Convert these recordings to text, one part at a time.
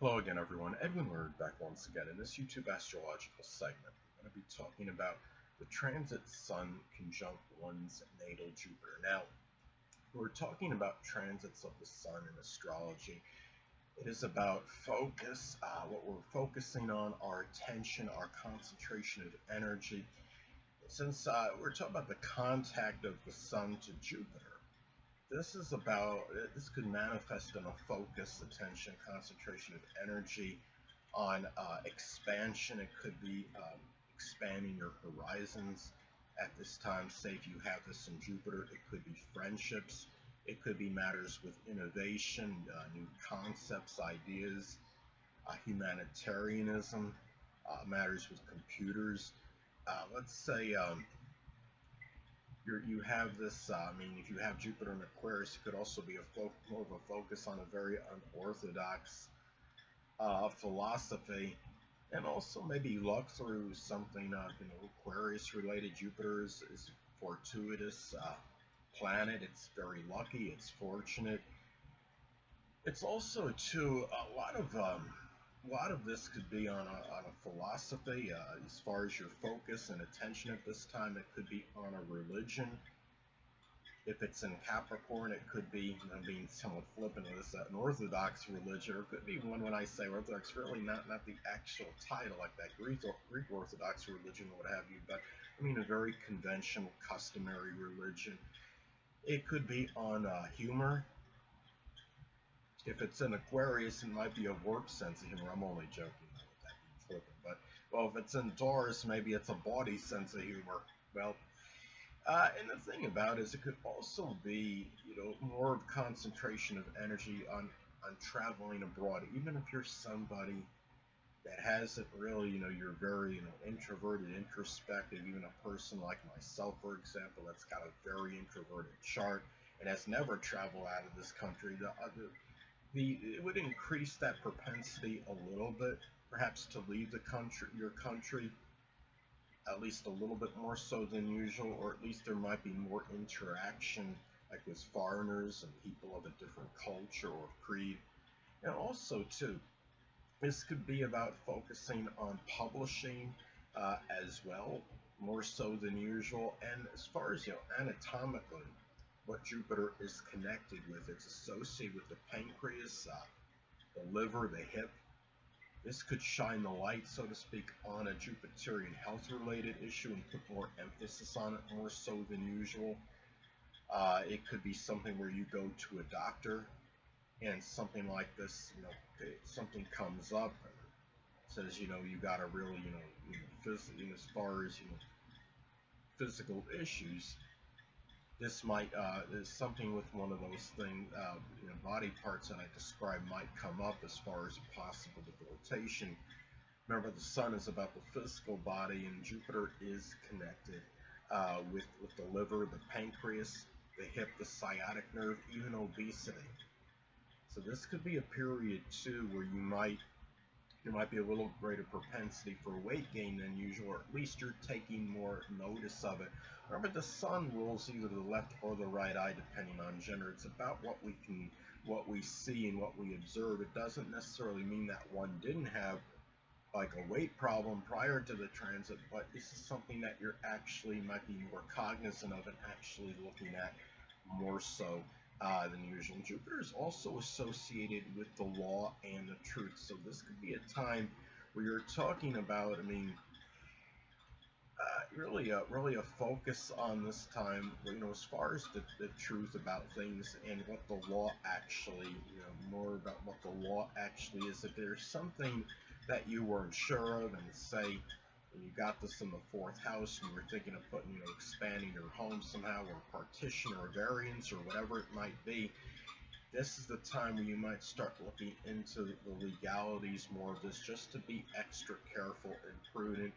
Hello again, everyone. Edwin Learnard back once again. In this YouTube astrological segment, I'm going to be talking about the transit Sun conjunct one's natal Jupiter. Now, we're talking about transits of the Sun in astrology. It is about focus, what we're focusing on, our attention, our concentration of energy. Since we're talking about the contact of the Sun to Jupiter, this could manifest in a focus, attention, concentration of energy on expansion. It could be expanding your horizons at this time. Say if you have this in Jupiter, it could be friendships. It could be matters with innovation, new concepts, ideas, humanitarianism, matters with computers. Let's say you have this, if you have Jupiter in Aquarius, it could also be more of a focus on a very unorthodox philosophy, and also maybe luck through something, Aquarius related. Jupiter is fortuitous planet. It's very lucky. It's fortunate. It's also, too, a lot of this could be on a philosophy, as far as your focus and attention at this time. It could be on a religion. If it's in Capricorn, it could be, being somewhat flippant with this, an Orthodox religion, or it could be one, when I say Orthodox, really not the actual title, like that Greek Orthodox religion or what have you, but I mean a very conventional, customary religion. It could be on humor. If it's in Aquarius, it might be a work sense of humor. I'm only joking with that being flippant. But, well, if it's in Taurus, maybe it's a body sense of humor. Well, and the thing about it is it could also be, more of concentration of energy on traveling abroad. Even if you're somebody that hasn't really, you're very, introverted, introspective, even a person like myself, for example, that's got a very introverted chart and has never traveled out of this country, it would increase that propensity a little bit, perhaps to leave your country, at least a little bit more so than usual, or at least there might be more interaction, like with foreigners and people of a different culture or creed. And also, too, this could be about focusing on publishing as well, more so than usual. And as far as, anatomically, what Jupiter is connected with, it's associated with the pancreas, the liver, the hip. This could shine the light, so to speak, on a Jupiterian health-related issue and put more emphasis on it, more so than usual. It could be something where you go to a doctor and something like this, something comes up and says, you got a really, as far as, physical issues. This might, is something with one of those things, body parts that I described might come up as far as possible debilitation. Remember, the Sun is about the physical body, and Jupiter is connected with the liver, the pancreas, the hip, the sciatic nerve, even obesity. So this could be a period, too, where there might be a little greater propensity for weight gain than usual, or at least you're taking more notice of it. Remember, the Sun rules either the left or the right eye, depending on gender. It's about what we see and what we observe. It doesn't necessarily mean that one didn't have like a weight problem prior to the transit, but this is something that you're actually might be more cognizant of and actually looking at more so than usual. Jupiter is also associated with the law and the truth, so this could be a time where you're talking about, really a focus on this time, as far as the truth about things and what the law actually, more about what the law actually is. If there's something that you weren't sure of, and say, you got this in the fourth house and you were thinking of putting, expanding your home somehow, or a partition or a variance or whatever it might be, this is the time where you might start looking into the legalities more of this, just to be extra careful and prudent,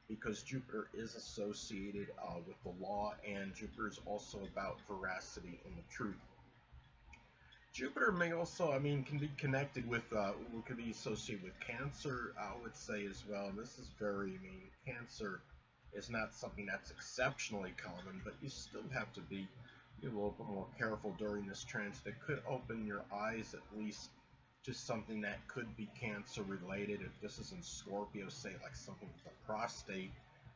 because Jupiter is associated with the law, and Jupiter is also about veracity and the truth. Jupiter may also, can be connected with, could be associated with Cancer, I would say as well. This is very, Cancer is not something that's exceptionally common, but you still have to be a little bit more careful during this transit. It could open your eyes, at least, to something that could be cancer related. If this is in Scorpio, say like something with the prostate,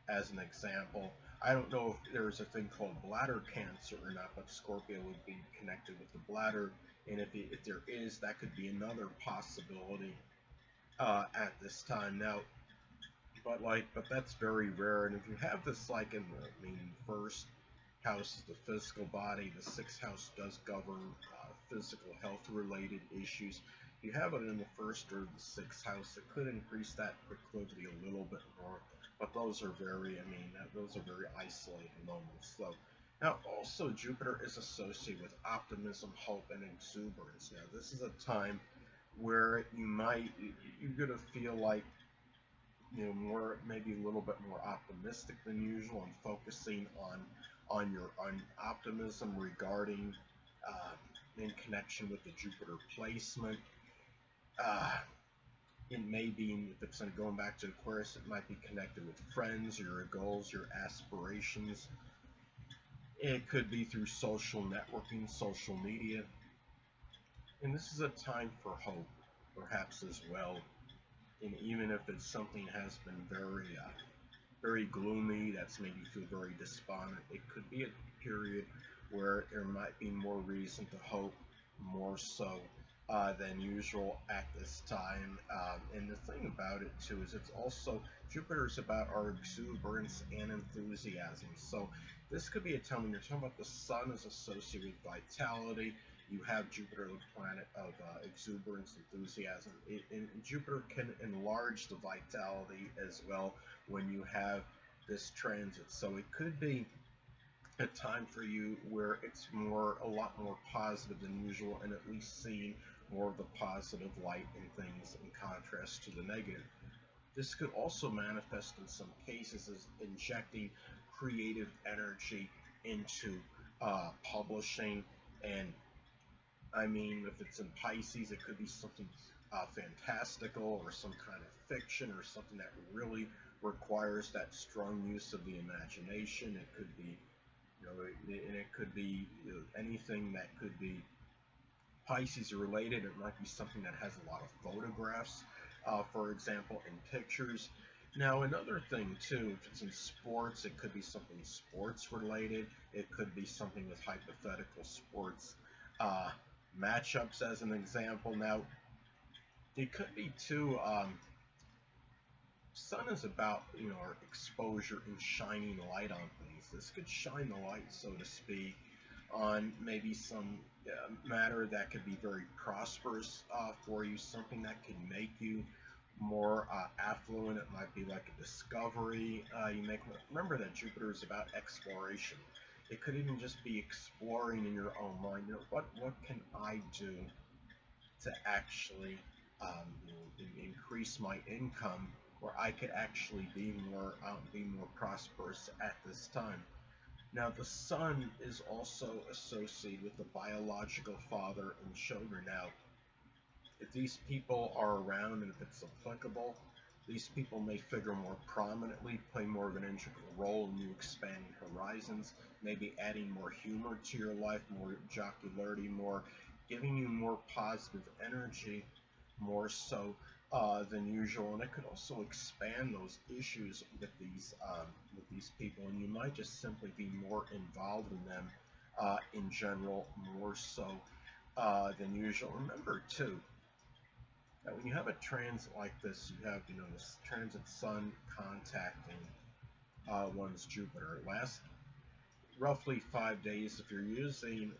as an example. I don't know if there's a thing called bladder cancer or not, but Scorpio would be connected with the bladder, and if there is, that could be another possibility at this time. Now, but that's very rare. And if you have this like in the, I mean, first house is the physical body. The sixth house does govern physical health related issues. You have it in the first or the sixth house, it could increase that proclivity a little bit more. But those are very, I mean, those are very isolated moments. So now also Jupiter is associated with optimism, hope, and exuberance. Now this is a time where you're gonna feel like more, maybe a little bit more optimistic than usual, and focusing on optimism regarding in connection with the Jupiter placement. Uh, it may be, if it's going back to Aquarius, it might be connected with friends, your goals, your aspirations. It could be through social networking, social media, and this is a time for hope, perhaps as well. And even if it's something has been very gloomy, that's made you feel very despondent, it could be a period where there might be more reason to hope, more so than usual at this time. And the thing about it too is it's also Jupiter is about our exuberance and enthusiasm. So this could be a time when you're talking about the sun is associated with vitality. You have Jupiter, the planet of exuberance, enthusiasm. And Jupiter can enlarge the vitality as well when you have this transit. So it could be a time for you where it's a lot more positive than usual, and at least seeing more of the positive light in things in contrast to the negative. This could also manifest in some cases as injecting creative energy into publishing. And I mean, if it's in Pisces, it could be something fantastical or some kind of fiction or something that really requires that strong use of the imagination. It could be, and it could be anything that could be Pisces related. It might be something that has a lot of photographs, for example, in pictures. Now, another thing too, if it's in sports, it could be something sports related. It could be something with hypothetical sports uh, matchups, as an example. Now, it could be too. Sun is about our exposure and shining light on things. This could shine the light, so to speak, on maybe some matter that could be very prosperous for you, something that could make you more affluent. It might be like a discovery you make. Remember that Jupiter is about exploration. It could even just be exploring in your own mind. What can I do to actually increase my income, where I could actually be more prosperous at this time. Now, the sun is also associated with the biological father and children. Now, if these people are around and if it's applicable, these people may figure more prominently, play more of an integral role in you expanding horizons, maybe adding more humor to your life, more jocularity, more giving you more positive energy, more so than usual. And it could also expand those issues with these people, and you might just simply be more involved in them in general, more so than usual. Remember too, now, when you have a transit like this, you have, this transit Sun contacting one's Jupiter. It lasts roughly 5 days. If you're using,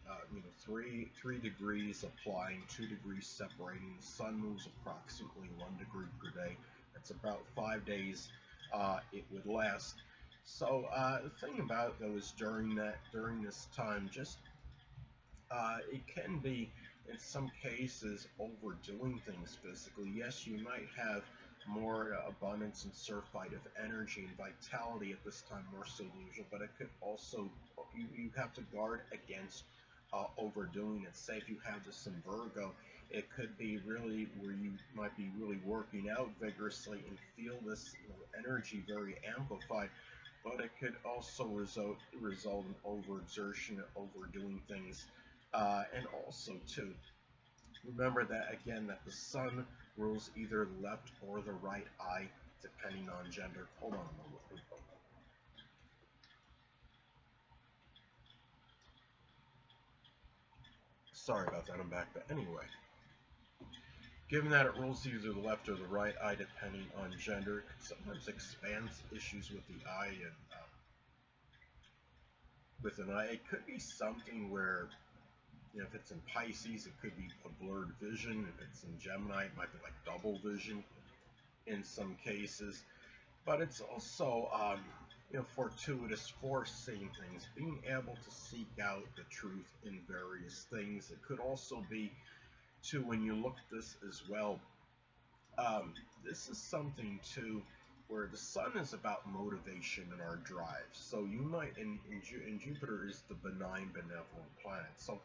3 degrees applying, 2 degrees separating, the Sun moves approximately 1 degree per day. That's about 5 days it would last. So the thing about it, though, is during this time, just it can be, in some cases, overdoing things physically. Yes, you might have more abundance and surfeit of energy and vitality at this time, more so than usual, but it could also, you have to guard against overdoing it. Say if you have this in Virgo, it could be really where you might be really working out vigorously and feel this energy very amplified, but it could also result in overexertion, overdoing things, and also too, Remember that again, that the sun rules either the left or the right eye, depending on gender. Hold on a moment, people. Sorry about that, I'm back. But anyway, given that it rules either the left or the right eye, depending on gender, it sometimes expands issues with the eye and with an eye. It could be something where, if it's in Pisces, it could be a blurred vision. If it's in Gemini, it might be like double vision in some cases. But it's also, fortuitous for seeing things, being able to seek out the truth in various things. It could also be, too, when you look at this as well, this is something, too, where the sun is about motivation and our drive. So you might, and Jupiter is the benign, benevolent planet. So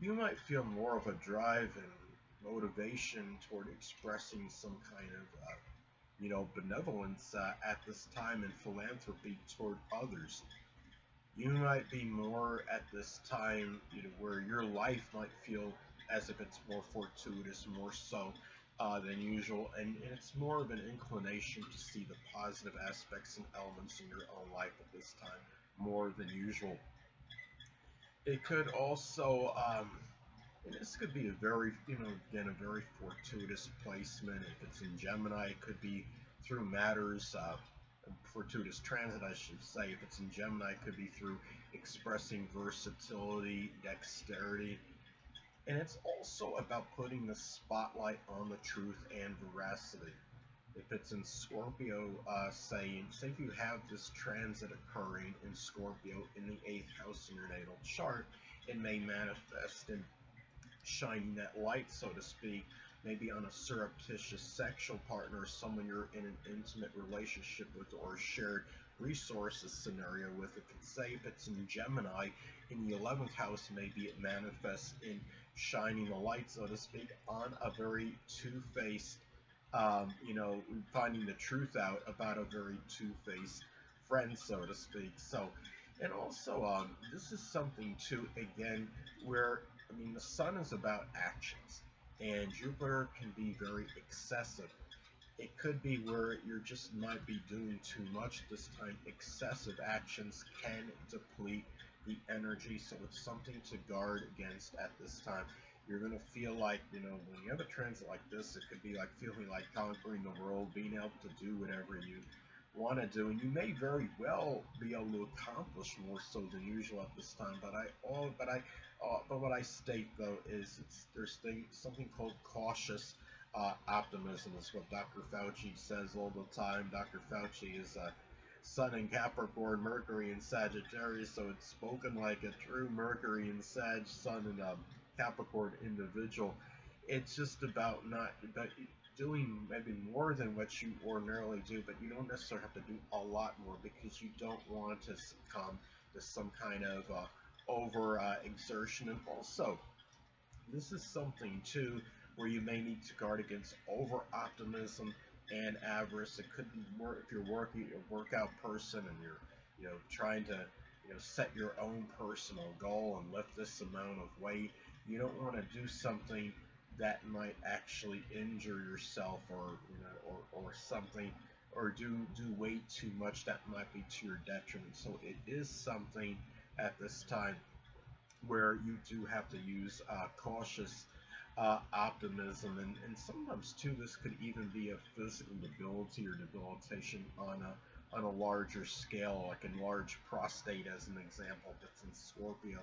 you might feel more of a drive and motivation toward expressing some kind of benevolence at this time, and philanthropy toward others. You might be more at this time, where your life might feel as if it's more fortuitous, more so than usual, and it's more of an inclination to see the positive aspects and elements in your own life at this time more than usual. It could also, and this could be a very, again, a very fortuitous placement. If it's in Gemini, it could be through matters, fortuitous transit, I should say. If it's in Gemini, it could be through expressing versatility, dexterity. And it's also about putting the spotlight on the truth and veracity. If it's in Scorpio, say if you have this transit occurring in Scorpio in the 8th house in your natal chart, it may manifest in shining that light, so to speak, maybe on a surreptitious sexual partner, someone you're in an intimate relationship with or a shared resources scenario with. It could say if it's in Gemini, in the 11th house, maybe it manifests in shining the light, so to speak, on a very two-faced, finding the truth out about a very two-faced friend, so to speak. So, and also, this is something too, again, where the sun is about actions, and Jupiter can be very excessive. It could be where you just might be doing too much this time. Excessive actions can deplete the energy, so it's something to guard against at this time. You're going to feel like, when you have a transit like this, it could be like feeling like conquering the world, being able to do whatever you want to do, and you may very well be able to accomplish more so than usual at this time. But what I state though is there's something called cautious optimism. Is what Dr. Fauci says all the time. Dr. Fauci is Sun in Capricorn, Mercury in Sagittarius, so it's spoken like a true Mercury in Sag, Sun in Capricorn individual. It's just about not about doing maybe more than what you ordinarily do, but you don't necessarily have to do a lot more because you don't want to succumb to some kind of over exertion. And also, this is something too where you may need to guard against over optimism and avarice. It could be more if you're working a workout person and you're trying to set your own personal goal and lift this amount of weight. You don't want to do something that might actually injure yourself, or or something, or do way too much that might be to your detriment. So it is something at this time where you do have to use cautious optimism, and sometimes too this could even be a physical debility or debilitation on a larger scale, like enlarged prostate as an example, that's in Scorpio.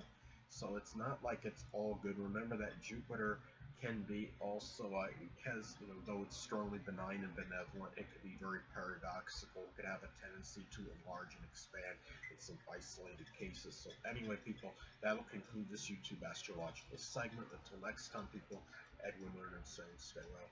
So it's not like it's all good. Remember that Jupiter can be also, it has, though it's strongly benign and benevolent, it could be very paradoxical. It could have a tendency to enlarge and expand in some isolated cases. So anyway, people, that'll conclude this YouTube astrological segment. Until next time, people, Edwin Learnard saying stay well.